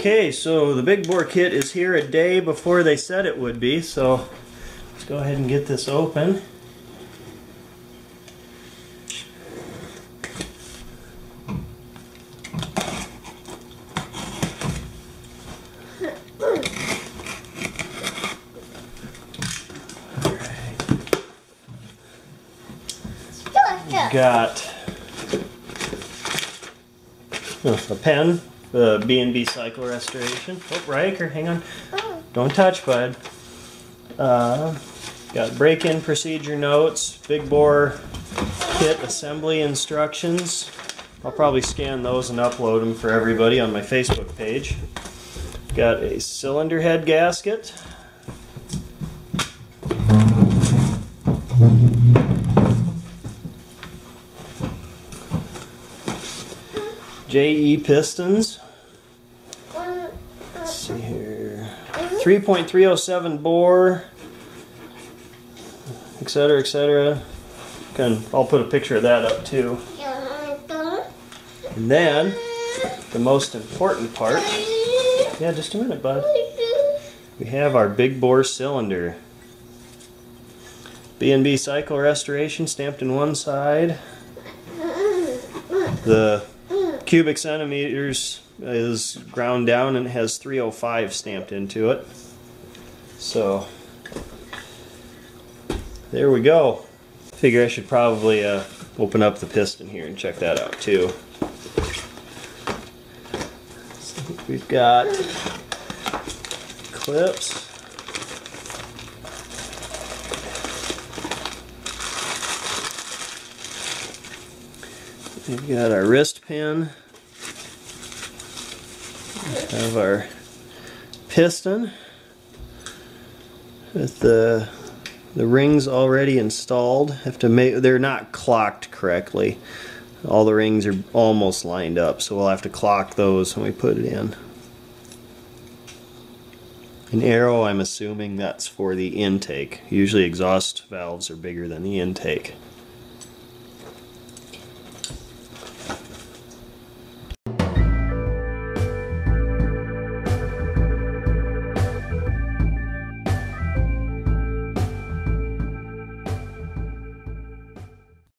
Okay, so the big bore kit is here a day before they said it would be, so let's go ahead and get this open. Got a pen, the B&B Cycle Restoration. Oh, Riker, hang on. Don't touch, bud. Got break-in procedure notes, big bore kit assembly instructions. I'll probably scan those and upload them for everybody on my Facebook page. Got a cylinder head gasket. JE pistons. Let's see here. 3.307 bore, etc., etc. I'll put a picture of that up too. And then the most important part. Yeah, just a minute, bud. We have our big bore cylinder. B&B Cycle Restoration stamped in one side. The cubic centimeters is ground down and has 305 stamped into it. So there we go. Figure I should probably open up the piston here and check that out too. So we've got clips. We've got our wrist pin. We have our piston with the rings already installed. They're not clocked correctly. All the rings are almost lined up, so we'll have to clock those when we put it in. An arrow, I'm assuming that's for the intake. Usually exhaust valves are bigger than the intake.